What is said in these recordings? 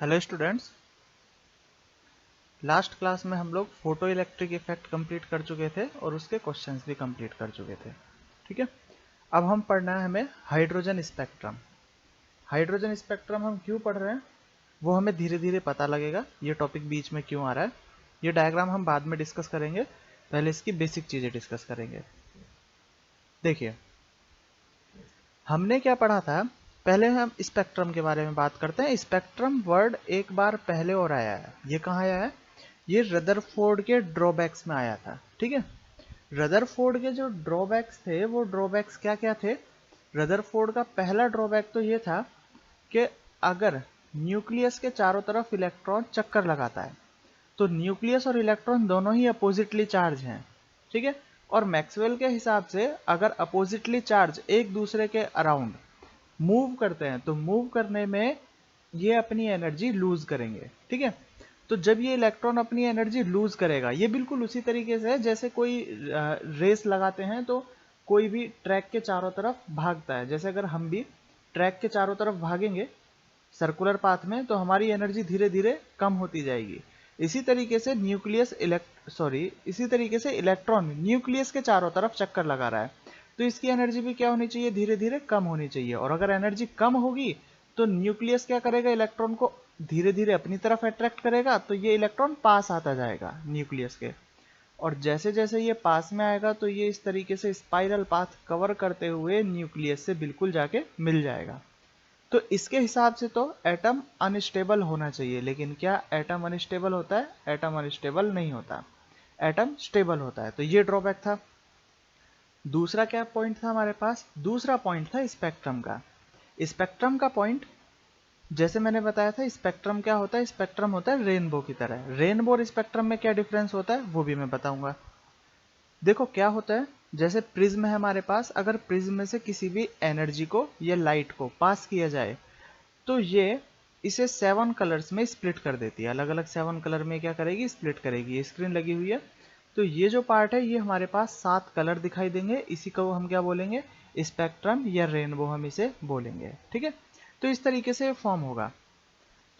Hello students, last class में हम लोग फोटो इलेक्ट्रिक इफेक्ट कंप्लीट कर चुके थे और उसके क्वेश्चंस भी कंप्लीट कर चुके थे। ठीक है, अब हम पढ़ना है हमें हाइड्रोजन स्पेक्ट्रम। हाइड्रोजन स्पेक्ट्रम हम क्यों पढ़ रहे हैं वो हमें धीरे धीरे पता लगेगा। ये टॉपिक बीच में क्यों आ रहा है, ये डायग्राम हम बाद में डिस्कस करेंगे, पहले इसकी बेसिक चीज़ें डिस्कस करेंगे। देखिए, हमने क्या पढ़ा था, पहले हम स्पेक्ट्रम के बारे में बात करते हैं। स्पेक्ट्रम वर्ड एक बार पहले और आया है। ये कहाँ आया है? ये रदरफोर्ड के ड्रॉबैक्स में आया था। ठीक है, रदरफोर्ड के जो ड्रॉबैक्स थे वो ड्रॉबैक्स क्या क्या थे? रदरफोर्ड का पहला ड्रॉबैक तो ये था कि अगर न्यूक्लियस के चारों तरफ इलेक्ट्रॉन चक्कर लगाता है तो न्यूक्लियस और इलेक्ट्रॉन दोनों ही अपोजिटली चार्ज हैं। ठीक है, और मैक्सवेल के हिसाब से अगर अपोजिटली चार्ज एक दूसरे के अराउंड मूव करते हैं तो मूव करने में ये अपनी एनर्जी लूज करेंगे। ठीक है, तो जब ये इलेक्ट्रॉन अपनी एनर्जी लूज करेगा, ये बिल्कुल उसी तरीके से है जैसे कोई रेस लगाते हैं तो कोई भी ट्रैक के चारों तरफ भागता है। जैसे अगर हम भी ट्रैक के चारों तरफ भागेंगे सर्कुलर पाथ में तो हमारी एनर्जी धीरे धीरे कम होती जाएगी। इसी तरीके से इसी तरीके से इलेक्ट्रॉन न्यूक्लियस के चारों तरफ चक्कर लगा रहा है तो इसकी एनर्जी भी क्या होनी चाहिए? धीरे धीरे कम होनी चाहिए। और अगर एनर्जी कम होगी तो न्यूक्लियस क्या करेगा? इलेक्ट्रॉन को धीरे धीरे अपनी तरफ अट्रैक्ट करेगा तो ये इलेक्ट्रॉन पास आता जाएगा न्यूक्लियस के। और जैसे जैसे ये पास में आएगा तो ये इस तरीके से स्पाइरल पाथ कवर करते हुए न्यूक्लियस से बिल्कुल जाके मिल जाएगा। तो इसके हिसाब से तो एटम अनस्टेबल होना चाहिए, लेकिन क्या एटम अनस्टेबल होता है? एटम अनस्टेबल नहीं होता, एटम स्टेबल होता है। तो ये ड्रॉबैक था। दूसरा क्या पॉइंट था हमारे पास? दूसरा पॉइंट था स्पेक्ट्रम का। स्पेक्ट्रम का पॉइंट जैसे मैंने बताया था, स्पेक्ट्रम क्या होता है? स्पेक्ट्रम होता है रेनबो की तरह। रेनबो और स्पेक्ट्रम में क्या डिफरेंस होता है वो भी मैं बताऊंगा। देखो क्या होता है, जैसे प्रिज्म है हमारे पास, अगर प्रिज्म में से किसी भी एनर्जी को या लाइट को पास किया जाए तो ये इसे 7 कलर्स में स्प्लिट कर देती है। अलग अलग 7 कलर में क्या करेगी? स्प्लिट करेगी। ये स्क्रीन लगी हुई है तो ये जो पार्ट है ये हमारे पास 7 कलर दिखाई देंगे। इसी को हम क्या बोलेंगे? स्पेक्ट्रम या रेनबो हम इसे बोलेंगे। ठीक है, तो इस तरीके से फॉर्म होगा।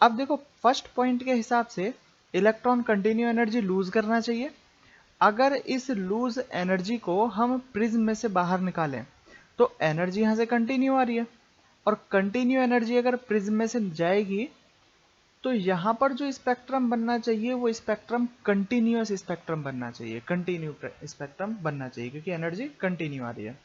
अब देखो, फर्स्ट पॉइंट के हिसाब से इलेक्ट्रॉन कंटिन्यू एनर्जी लूज करना चाहिए। अगर इस लूज एनर्जी को हम प्रिज्म में से बाहर निकालें तो एनर्जी यहां से कंटिन्यू आ रही है, और कंटिन्यू एनर्जी अगर प्रिज्म में से जाएगी तो यहां पर जो स्पेक्ट्रम बनना चाहिए वो स्पेक्ट्रम कंटिन्यूअस स्पेक्ट्रम बनना चाहिए, कंटिन्यू स्पेक्ट्रम बनना चाहिए, क्योंकि एनर्जी कंटिन्यू आ रही है।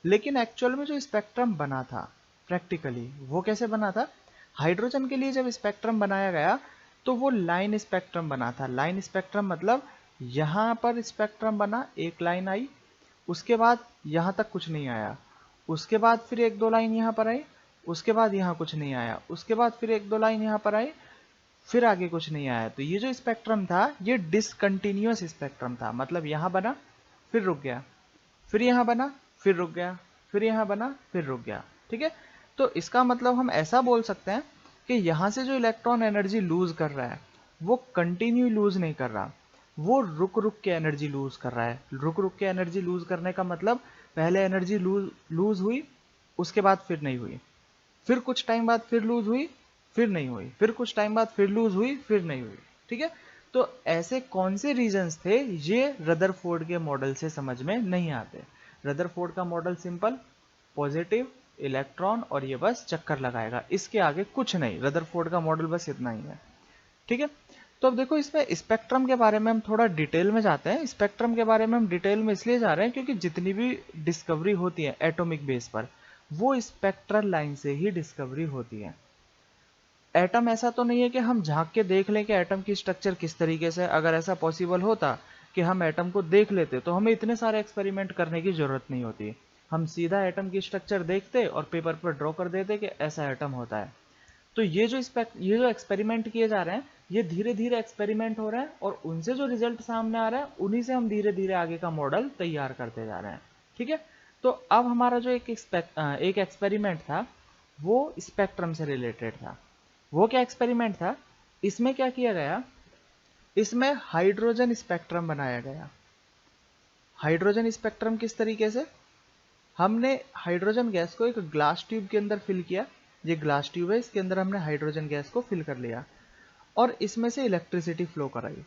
लेकिन एक्चुअल में जो स्पेक्ट्रम बना था प्रैक्टिकली वो कैसे बना था? हाइड्रोजन के लिए जब स्पेक्ट्रम बनाया गया तो वो लाइन स्पेक्ट्रम बना था। लाइन स्पेक्ट्रम मतलब यहां पर स्पेक्ट्रम बना, एक लाइन आई, उसके बाद यहां तक कुछ नहीं आया, उसके बाद फिर एक दो लाइन यहां पर आई, उसके बाद यहां कुछ नहीं आया, उसके बाद फिर एक दो लाइन यहां पर आई, फिर आगे कुछ नहीं आया। तो ये जो स्पेक्ट्रम था ये डिसकंटिन्यूअस स्पेक्ट्रम था। मतलब यहां बना फिर रुक गया, फिर यहां बना फिर रुक गया, फिर यहां बना फिर रुक गया। ठीक है, तो इसका मतलब हम ऐसा बोल सकते हैं कि यहां से जो इलेक्ट्रॉन एनर्जी लूज कर रहा है वो कंटिन्यू लूज नहीं कर रहा, वो रुक रुक के एनर्जी लूज कर रहा है। रुक रुक के एनर्जी लूज करने का मतलब पहले एनर्जी लूज हुई, उसके बाद फिर नहीं हुई, फिर कुछ टाइम बाद फिर लूज हुई, फिर नहीं हुई, फिर कुछ टाइम बाद फिर लूज हुई, फिर नहीं हुई। ठीक है, तो ऐसे कौन से रीजंस थे ये रदरफोर्ड के मॉडल से समझ में नहीं आते। रदरफोर्ड का मॉडल सिंपल, पॉजिटिव इलेक्ट्रॉन और ये बस चक्कर लगाएगा, इसके आगे कुछ नहीं। रदरफोर्ड का मॉडल बस इतना ही है। ठीक है, तो अब देखो इसमें स्पेक्ट्रम के बारे में हम थोड़ा डिटेल में जाते हैं। स्पेक्ट्रम के बारे में हम डिटेल में इसलिए जा रहे हैं क्योंकि जितनी भी डिस्कवरी होती है एटॉमिक बेस पर वो स्पेक्ट्रल लाइन से ही डिस्कवरी होती है। एटम ऐसा तो नहीं है कि हम झांक के देख लें कि एटम की स्ट्रक्चर किस तरीके से। अगर ऐसा पॉसिबल होता कि हम एटम को देख लेते तो हमें इतने सारे एक्सपेरिमेंट करने की जरूरत नहीं होती। हम सीधा एटम की स्ट्रक्चर देखते और पेपर पर ड्रॉ कर देते कि ऐसा एटम होता है। तो ये जो एक्सपेरिमेंट किए जा रहे हैं ये धीरे धीरे एक्सपेरिमेंट हो रहे हैं और उनसे जो रिजल्ट सामने आ रहा है उन्हीं से हम धीरे धीरे आगे का मॉडल तैयार करते जा रहे हैं। ठीक है, तो अब हमारा जो एक एक्सपेरिमेंट था वो स्पेक्ट्रम से रिलेटेड था। वो क्या एक्सपेरिमेंट था? इसमें क्या किया गया, इसमें हाइड्रोजन स्पेक्ट्रम बनाया गया। हाइड्रोजन स्पेक्ट्रम किस तरीके से? हमने हाइड्रोजन गैस को एक ग्लास ट्यूब के अंदर फिल किया। ये ग्लास ट्यूब है, इसके अंदर हमने हाइड्रोजन गैस को फिल कर लिया। और इसमें से इलेक्ट्रिसिटी फ्लो कराई।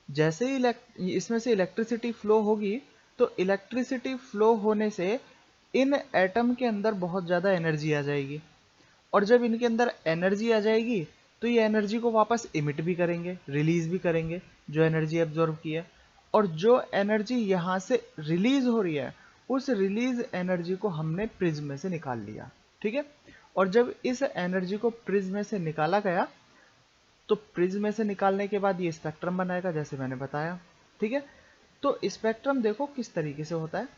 जैसे ही इसमें से इलेक्ट्रिसिटी फ्लो होगी तो इलेक्ट्रिसिटी फ्लो होने से इन एटम के अंदर बहुत ज़्यादा एनर्जी आ जाएगी, और जब इनके अंदर एनर्जी आ जाएगी तो ये एनर्जी को वापस इमिट भी करेंगे, रिलीज भी करेंगे जो एनर्जी एब्जॉर्ब की है। और जो एनर्जी यहाँ से रिलीज हो रही है उस रिलीज एनर्जी को हमने प्रिज्म में से निकाल लिया, ठीक है। और जब इस एनर्जी को प्रिज्म में से निकाला गया तो प्रिज्म में से निकालने के बाद ये स्पेक्ट्रम बनाएगा जैसे मैंने बताया, ठीक है। तो स्पेक्ट्रम देखो किस तरीके से होता है।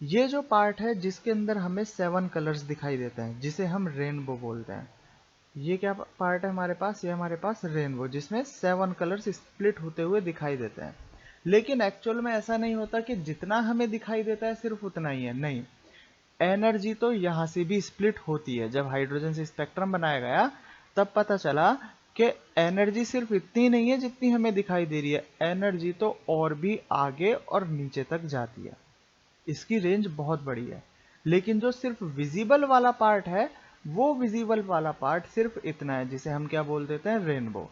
ये जो पार्ट है जिसके अंदर हमें 7 कलर्स दिखाई देते हैं जिसे हम रेनबो बोलते हैं, ये क्या पार्ट है हमारे पास, ये हमारे पास रेनबो जिसमें 7 कलर्स स्प्लिट होते हुए दिखाई देते हैं। लेकिन एक्चुअल में ऐसा नहीं होता कि जितना हमें दिखाई देता है सिर्फ उतना ही है, नहीं, एनर्जी तो यहाँ से भी स्प्लिट होती है। जब हाइड्रोजन से स्पेक्ट्रम बनाया गया तब पता चला कि एनर्जी सिर्फ इतनी नहीं है जितनी हमें दिखाई दे रही है, एनर्जी तो और भी आगे और नीचे तक जाती है, इसकी रेंज बहुत बड़ी है। लेकिन जो सिर्फ विजिबल वाला पार्ट है वो विजिबल वाला पार्ट सिर्फ इतना है जिसे हम क्या बोल देते हैं, रेनबो।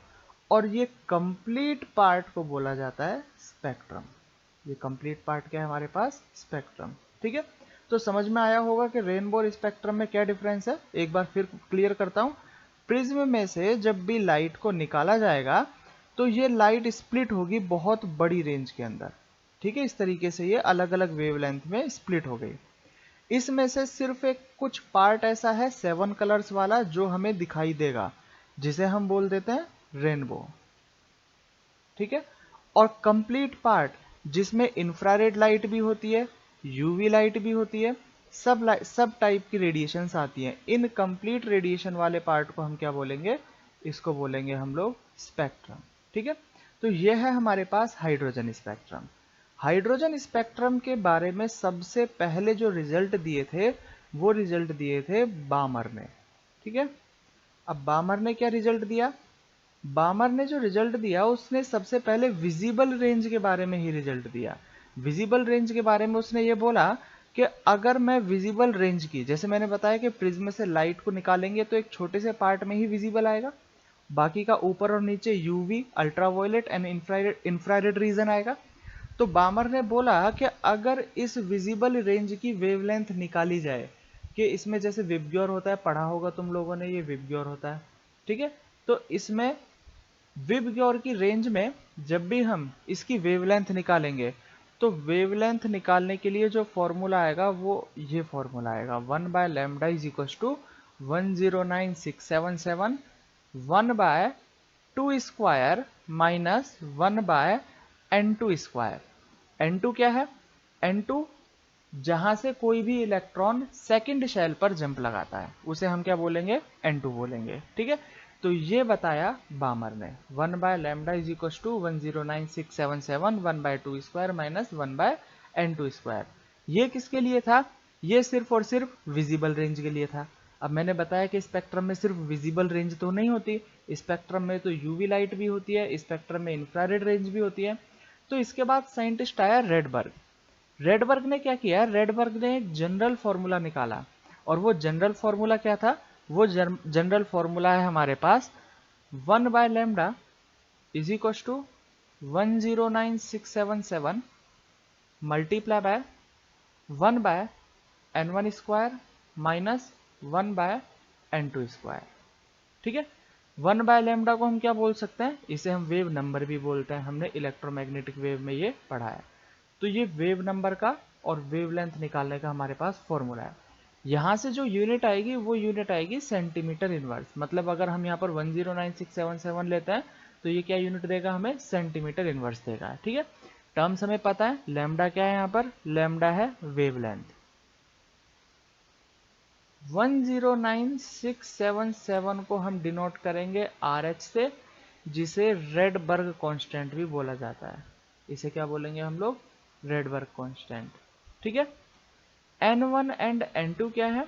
और ये कंप्लीट पार्ट को बोला जाता है स्पेक्ट्रम। ये कंप्लीट पार्ट क्या है हमारे पास, स्पेक्ट्रम, ठीक है। तो समझ में आया होगा कि रेनबो और स्पेक्ट्रम में क्या डिफरेंस है। एक बार फिर क्लियर करता हूं। प्रिज्म में से जब भी लाइट को निकाला जाएगा तो ये लाइट स्प्लिट होगी बहुत बड़ी रेंज के अंदर, ठीक है। इस तरीके से ये अलग अलग वेवलेंथ में स्प्लिट हो गई। इसमें से सिर्फ एक कुछ पार्ट ऐसा है 7 कलर्स वाला जो हमें दिखाई देगा जिसे हम बोल देते हैं रेनबो, ठीक है। और कंप्लीट पार्ट जिसमें इंफ्रारेड लाइट भी होती है, यूवी लाइट भी होती है, सब टाइप की रेडिएशंस आती हैं। इन कंप्लीट रेडिएशन वाले पार्ट को हम क्या बोलेंगे, इसको बोलेंगे हम लोग स्पेक्ट्रम, ठीक है। तो यह है हमारे पास हाइड्रोजन स्पेक्ट्रम। हाइड्रोजन स्पेक्ट्रम के बारे में सबसे पहले जो रिजल्ट दिए थे वो रिजल्ट दिए थे बामर ने, ठीक है। अब बामर ने क्या रिजल्ट दिया, बामर ने जो रिजल्ट दिया उसने सबसे पहले विजिबल रेंज के बारे में ही रिजल्ट दिया। विजिबल रेंज के बारे में उसने ये बोला कि अगर मैं विजिबल रेंज की, जैसे मैंने बताया कि प्रिज्म से लाइट को निकालेंगे तो एक छोटे से पार्ट में ही विजिबल आएगा, बाकी का ऊपर और नीचे UV, ultraviolet and infrared reason आएगा। तो बामर ने बोला कि अगर इस विजिबल रेंज की वेवलेंथ निकाली जाए, कि इसमें जैसे विबग्योर होता है, पढ़ा होगा तुम लोगों ने, ये विबग्योर होता है, ठीक है। तो इसमें विबग्योर की रेंज में जब भी हम इसकी वेवलेंथ निकालेंगे तो वेवलेंथ निकालने के लिए जो फॉर्मूला आएगा वो ये फॉर्मूला आएगा, 1/λ is equal to 109677 1/2 square minus 1/n2 square. n2 क्या है, n2 जहां से कोई भी इलेक्ट्रॉन सेकंड शेल पर जंप लगाता है उसे हम क्या बोलेंगे, n2 बोलेंगे, ठीक है। तो ये बताया बामर ने, 1/λ is equal to 109677 1/2 square minus 1/n2 square. ये किसके लिए था, ये सिर्फ और सिर्फ विजिबल रेंज के लिए था। अब मैंने बताया कि स्पेक्ट्रम में सिर्फ विजिबल रेंज तो नहीं होती, स्पेक्ट्रम में तो यूवी लाइट भी होती है, स्पेक्ट्रम में इंफ्रारेड रेंज भी होती है। तो इसके बाद साइंटिस्ट आया रेडबर्ग। रेडबर्ग ने क्या किया, रेडबर्ग ने एक जनरल फॉर्मूला निकाला, और वो जनरल फॉर्मूला क्या था, वो जनरल फॉर्मूला है हमारे पास 1/λ is equal to 109677 multiply by 1/n1 square minus 1/n2 square, ठीक है। 1/λ को हम क्या बोल सकते हैं, इसे हम वेव नंबर भी बोलते हैं, हमने इलेक्ट्रोमैग्नेटिक वेव में ये पढ़ा है। तो ये वेव नंबर का और वेवलेंथ निकालने का हमारे पास फॉर्मूला है। यहाँ से जो यूनिट आएगी वो यूनिट आएगी सेंटीमीटर इनवर्स, मतलब अगर हम यहाँ पर 109677 लेते हैं तो ये क्या यूनिट देगा हमें, सेंटीमीटर इनवर्स देगा, ठीक है। टर्म्स हमें पता है, लैम्डा क्या है, यहाँ पर लैम्डा है वेवलेंथ। 109677 को हम डिनोट करेंगे RH से, जिसे रेडबर्ग कांस्टेंट भी बोला जाता है। इसे क्या बोलेंगे हम लोग, रेडबर्ग कांस्टेंट, ठीक है। n1 एंड n2 क्या है,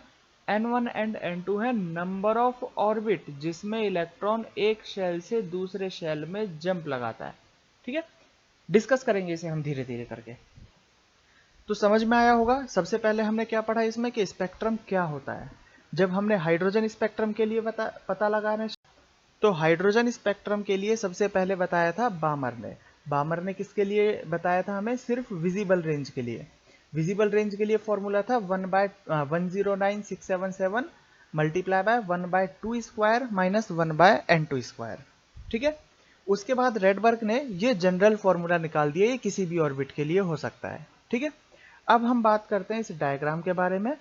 n1 एंड n2 है नंबर ऑफ ऑर्बिट जिसमें इलेक्ट्रॉन एक शेल से दूसरे शेल में जंप लगाता है, ठीक है। डिस्कस करेंगे इसे हम धीरे धीरे करके। तो समझ में आया होगा। सबसे पहले हमने क्या पढ़ा इसमें कि स्पेक्ट्रम क्या होता है। जब हमने हाइड्रोजन स्पेक्ट्रम के लिए पता लगाने तो हाइड्रोजन स्पेक्ट्रम के लिए सबसे पहले बताया था बामर ने। बामर ने किसके लिए बताया था हमें? सिर्फ विजिबल रेंज के लिए। विजिबल रेंज के लिए फॉर्मूला था 1/109677 मल्टीप्लाई बाय 1/2² माइनस 1/n2²। ठीक है। उसके बाद रेडबर्ग ने ये जनरल फॉर्मूला निकाल दिया, ये किसी भी ऑर्बिट के लिए हो सकता है। ठीक है। अब हम बात करते हैं इस डायग्राम के बारे में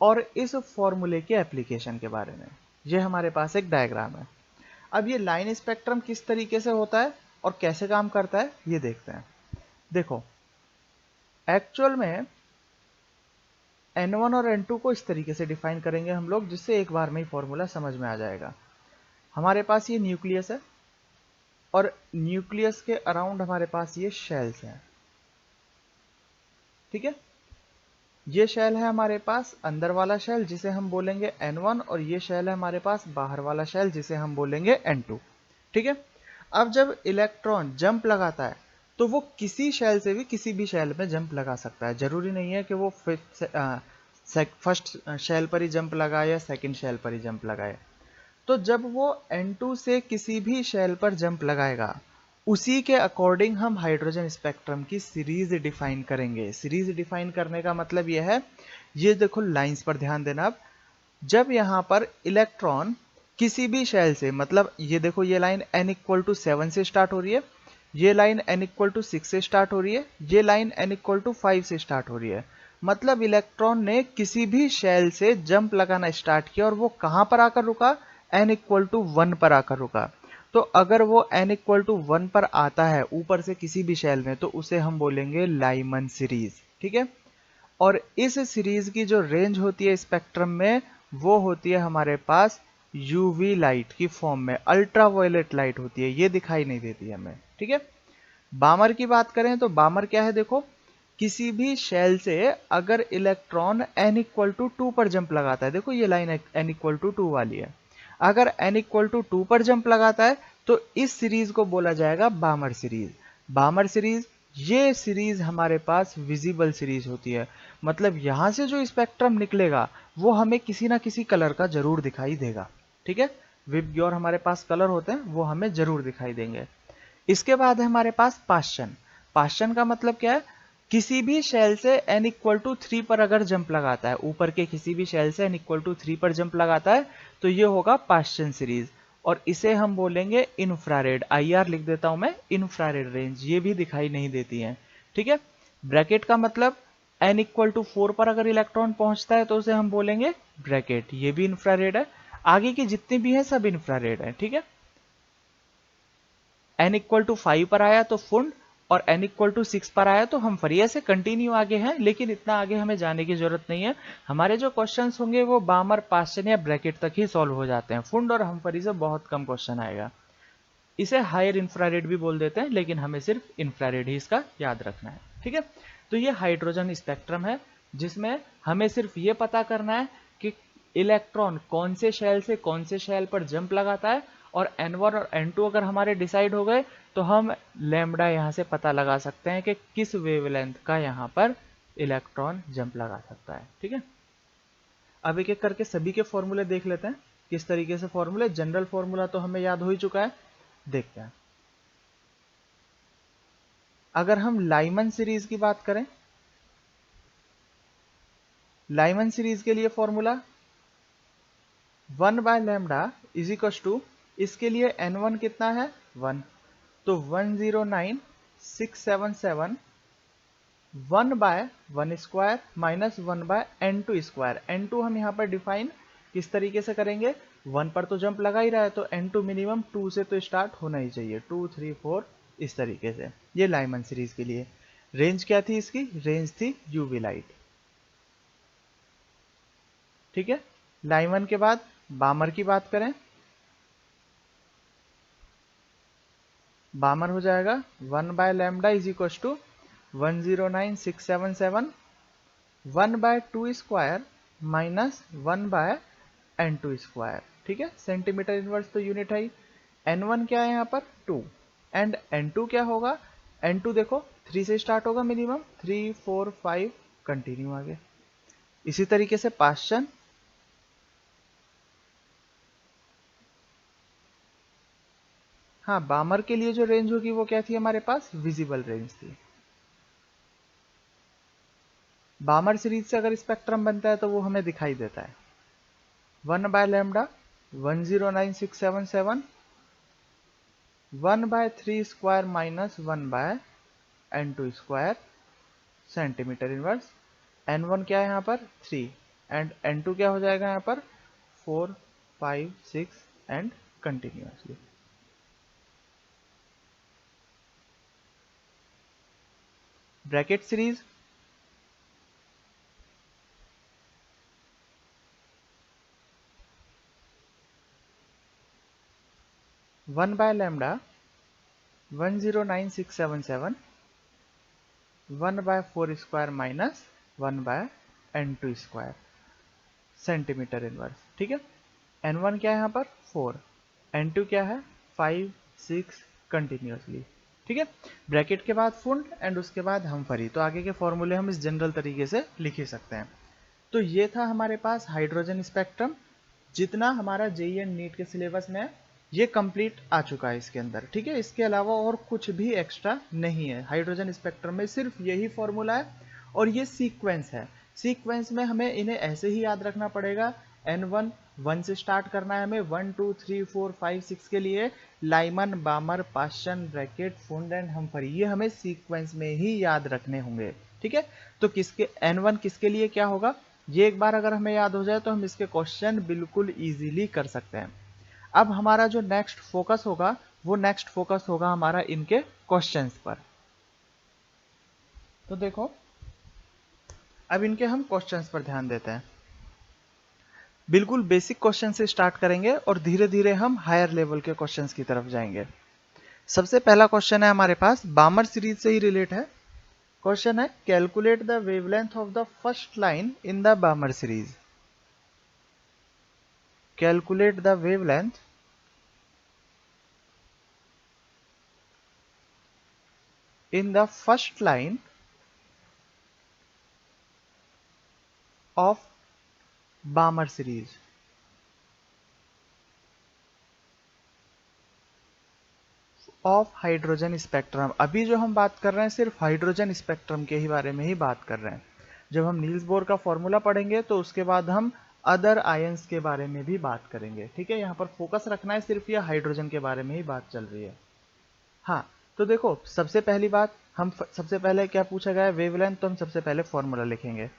और इस फॉर्मूले के एप्लीकेशन के बारे में। ये हमारे पास एक डायग्राम है। अब ये लाइन स्पेक्ट्रम किस तरीके से होता है और कैसे काम करता है ये देखते हैं। देखो, एक्चुअल में N1 और N2 को इस तरीके से डिफाइन करेंगे हम लोग, जिससे एक बार में ही फॉर्मूला समझ में आ जाएगा। हमारे पास ये न्यूक्लियस है और न्यूक्लियस के अराउंड हमारे पास ये शेल्स हैं। ठीक है। ये शेल है हमारे पास अंदर वाला शेल, जिसे हम बोलेंगे N1, और ये शेल है हमारे पास बाहर वाला शेल, जिसे हम बोलेंगे N2। ठीक है। अब जब इलेक्ट्रॉन जंप लगाता है तो वो किसी शेल से भी किसी भी शेल में जंप लगा सकता है। जरूरी नहीं है कि वो फर्स्ट शेल पर ही जंप लगाए या सेकंड शेल पर ही जंप लगाए। तो जब वो N2 से किसी भी शेल पर जंप लगाएगा, उसी के अकॉर्डिंग हम हाइड्रोजन स्पेक्ट्रम की सीरीज डिफाइन करेंगे। सीरीज डिफाइन करने का मतलब यह है, ये देखो लाइंस पर ध्यान देना। अब जब यहाँ पर इलेक्ट्रॉन किसी भी शेल से, मतलब ये देखो ये लाइन n=7 से स्टार्ट हो रही है, ये लाइन n=6 से स्टार्ट हो रही है, ये लाइन n=5 से स्टार्ट हो रही है। मतलब इलेक्ट्रॉन ने किसी भी शेल से जंप लगाना स्टार्ट किया और वो कहां पर आकर रुका? n=1 पर आकर रुका। तो अगर वो n=1 पर आता है ऊपर से किसी भी शेल में, तो उसे हम बोलेंगे लाइमन सीरीज। ठीक है। और इस सीरीज की जो रेंज होती है स्पेक्ट्रम में, वो होती है हमारे पास यूवी लाइट की फॉर्म में, अल्ट्रावायलेट लाइट होती है, ये दिखाई नहीं देती हमें। ठीक है। बामर की बात करें तो बामर क्या है? देखो, किसी भी शेल से अगर इलेक्ट्रॉन n=2 पर जंप लगाता है, देखो ये लाइन n=2 वाली है, अगर n=2 पर जंप लगाता है तो इस सीरीज को बोला जाएगा बामर सीरीज। बामर सीरीज, ये सीरीज हमारे पास विजिबल सीरीज होती है। मतलब यहां से जो स्पेक्ट्रम निकलेगा वो हमें किसी ना किसी कलर का जरूर दिखाई देगा। ठीक है। विबग्योर हमारे पास कलर होते हैं, वो हमें जरूर दिखाई देंगे। इसके बाद है हमारे पास पाश्चन। पाश्चन का मतलब क्या है? किसी भी शेल से n=3 पर अगर जंप लगाता है, ऊपर के किसी भी शेल से n=3 पर जंप लगाता है, तो ये होगा पाश्चन सीरीज। और इसे हम बोलेंगे इंफ्रारेड। IR लिख देता हूं मैं, इंफ्रारेड रेंज, ये भी दिखाई नहीं देती है। ठीक है। ब्रैकेट का मतलब n=4 पर अगर इलेक्ट्रॉन पहुंचता है तो उसे हम बोलेंगे ब्रैकेट, ये भी इंफ्रारेड है। आगे की जितनी भी है सब इंफ्रारेड है। ठीक है। n=5 पर आया तो फुंड, और n=6 पर आया तो हम फरी। ऐसे कंटिन्यू आगे हैं, लेकिन इतना आगे हमें जाने की जरूरत नहीं है। हमारे जो क्वेश्चंस होंगे वो बामर, पाश्चन या ब्रैकेट तक ही सॉल्व हो जाते हैं। फुंड और हमफरी से बहुत कम क्वेश्चन आएगा। इसे हायर इंफ्रारेड भी बोल देते हैं, लेकिन हमें सिर्फ इंफ्रारेड ही इसका याद रखना है। ठीक है। तो ये हाइड्रोजन स्पेक्ट्रम है, जिसमें हमें सिर्फ ये पता करना है कि इलेक्ट्रॉन कौन से शेल से कौन से शेल पर जंप लगाता है, और N1 और N2 अगर हमारे डिसाइड हो गए तो हम लैम्बडा यहां से पता लगा सकते हैं कि किस वेवलेंथ का यहां पर इलेक्ट्रॉन जंप लगा सकता है। ठीक है। अब एक एक करके सभी के फॉर्मूले देख लेते हैं किस तरीके से फॉर्मूले। जनरल फॉर्मूला तो हमें याद हो ही चुका है, देखते हैं। अगर हम लाइमन सीरीज की बात करें, लाइमन सीरीज के लिए फॉर्मूला 1/λ इज इक्वल टू, इसके लिए n1 कितना है? 1, तो 109677 1/1² माइनस 1/n2²। n2 हम यहां पर डिफाइन किस तरीके से करेंगे? 1 पर तो जंप लगा ही रहा है, तो n2 मिनिमम 2 से तो स्टार्ट होना ही चाहिए, 2 3 4 इस तरीके से। ये लाइमन सीरीज के लिए रेंज क्या थी? इसकी रेंज थी यूवी लाइट। ठीक है। लाइमन के बाद बामर की बात करें, बामर हो जाएगा 1/λ is equal to 109677 1/2² minus 1/n2²। ठीक है। सेंटीमीटर इनवर्स तो यूनिट है ही। n1 क्या है यहाँ पर? 2, एंड n2 क्या होगा? n2 देखो 3 से स्टार्ट होगा मिनिमम, 3 4 5 कंटिन्यू आगे। इसी तरीके से पाश्चन हाँ, बामर के लिए जो रेंज होगी वो क्या थी हमारे पास, विजिबल रेंज थी। बामर सीरीज से अगर स्पेक्ट्रम बनता है तो वो हमें दिखाई देता है 1 by lambda 109677, 1 by 3 square minus 1 by n2 square centimetre inverse. n1 क्या है यहाँ पर 3 एंड n2 क्या हो जाएगा यहाँ पर 4 5 6 and continuously. Bracket series 1 by lambda 109677, 1 by 4 square minus 1 by n2 square centimetre inverse. ठीक है, n1 क्या है यहाँ पर 4, n2 क्या है 5 6 कंटिन्यूअसली। ठीक है, ब्रैकेट के बाद फुल एंड उसके बाद हम फरी, तो आगे के फॉर्मूले हम इस जनरल तरीके से लिख ही सकते हैं। तो ये था हमारे पास हाइड्रोजन स्पेक्ट्रम, जितना हमारा जेईई एंड नीट के सिलेबस में है ये कंप्लीट आ चुका है इसके अंदर। ठीक है, इसके अलावा और कुछ भी एक्स्ट्रा नहीं है हाइड्रोजन स्पेक्ट्रम में, सिर्फ यही फॉर्मूला है और ये सीक्वेंस है। सीक्वेंस में हमें इन्हें ऐसे ही याद रखना पड़ेगा, N1 1 से स्टार्ट करना है हमें, 1 2 3 4 5 6 के लिए Lyman Balmer Paschen bracket Pfund and Humphrey, ये हमें सीक्वेंस में ही याद रखने होंगे। ठीक है, तो किसके N1 किसके लिए क्या होगा, ये एक बार अगर हमें याद हो जाए तो हम इसके क्वेश्चन बिल्कुल इजीली कर सकते हैं। अब हमारा जो नेक्स्ट फोकस होगा वो नेक्स्ट फोकस होगा हमारा इनके क्वेश्चंस पर। तो देखो अब इनके हम क्वेश्चंस पर ध्यान देते हैं। बिल्कुल बेसिक क्वेश्चन से स्टार्ट करेंगे और धीरे धीरे हम हायर लेवल के क्वेश्चंस की तरफ जाएंगे। सबसे पहला क्वेश्चन है हमारे पास, बामर सीरीज से ही रिलेट है। क्वेश्चन है calculate the wavelength of the first line in the बामर series. Calculate the wavelength in the first line of Balmer series। Of hydrogen spectrum, अभी जो हम बात कर रहे हैं सिर्फ हाइड्रोजन स्पेक्ट्रम के ही बारे में ही बात कर रहे हैं। जब हम नील्स बोर का फॉर्मूला पढ़ेंगे तो उसके बाद हम अदर आयंस के बारे में भी बात करेंगे। ठीक है, यहाँ पर फोकस रखना है, सिर्फ ये हाइड्रोजन के बारे में ही बात चल रही है। हाँ, तो देखो सबसे पहली बात, हम सबसे पहले क्या पूछा गया है वेवलेंथ, तो हम सबसे पहले फॉर्मूला लिखेंगे।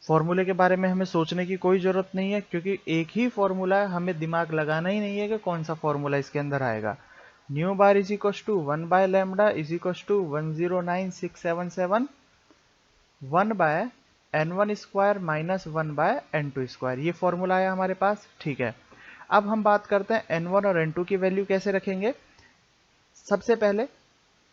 फॉर्मूले के बारे में हमें सोचने की कोई जरूरत नहीं है क्योंकि एक ही फॉर्मूला है, हमें दिमाग लगाना ही नहीं है कि कौन सा फॉर्मूला इसके अंदर आएगा। Nu bar is equals to 1 by lambda is equals to 109677, 1 by n1 square minus 1 by n2 square, ये फॉर्मूला आया हमारे पास। ठीक है, अब हम बात करते हैं n1 और n2 की वैल्यू कैसे रखेंगे। सबसे पहले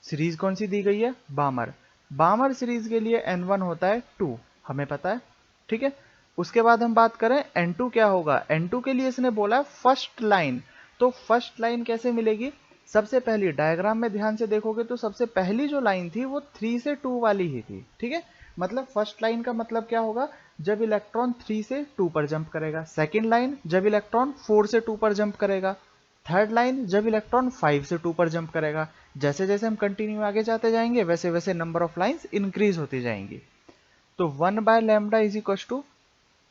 सीरीज कौन सी दी गई है, बामर। बामर सीरीज के लिए n1 होता है 2, हमें पता है। ठीक है, उसके बाद हम बात करें n2 क्या होगा, n2 के लिए इसने बोला है फर्स्ट लाइन, तो फर्स्ट लाइन कैसे मिलेगी, सबसे पहली डायग्राम में ध्यान से देखोगे तो सबसे पहली जो लाइन थी वो 3 से 2 वाली ही थी। ठीक है, मतलब फर्स्ट लाइन का मतलब क्या होगा, जब इलेक्ट्रॉन 3 से 2 पर जंप करेगा। सेकेंड लाइन जब इलेक्ट्रॉन 4 से 2 पर जंप करेगा। थर्ड लाइन जब इलेक्ट्रॉन 5 से 2 पर जंप करेगा। जैसे जैसे हम कंटिन्यू आगे जाते जाएंगे वैसे वैसे नंबर ऑफ लाइंस इंक्रीज होती जाएंगी। तो 1 by lambda is equal to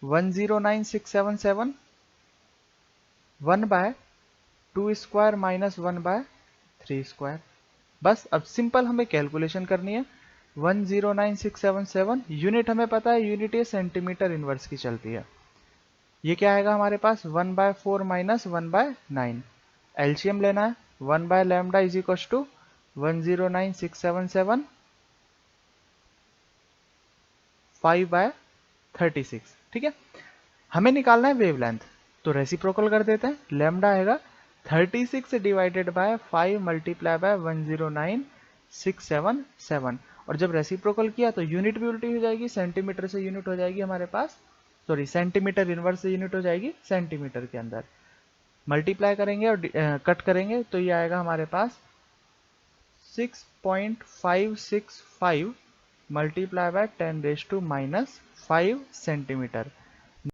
109677, 1 by 2 square minus 1 by 3 square. बस अब सिंपल हमें कैलकुलेशन करनी है। 109677 यूनिट हमें पता है, यूनिट ये सेंटीमीटर इनवर्स की चलती है। ये क्या आएगा हमारे पास 1 बाय 4 माइनस 1 बाय 9। एलसीएम लेना है, 1 by lambda is equal to 109677 5 by 36। ठीक है, हमें निकालना है वेवलेंथ, तो रेसिप्रोकल कर देते हैं। लैम्डा आएगा 36 डिवाइडेड बाय 5 मल्टीप्लाई बाय 109677, और जब रेसिप्रोकल किया तो यूनिट भी उल्टी हो जाएगी, सेंटीमीटर से यूनिट हो जाएगी हमारे पास, सॉरी सेंटीमीटर इनवर्स से यूनिट हो जाएगी सेंटीमीटर के अंदर। मल्टीप्लाई करेंगे और कट करेंगे तो ये आएगा हमारे पास 6.565 multiply by 10 raise to minus 5 centimetre.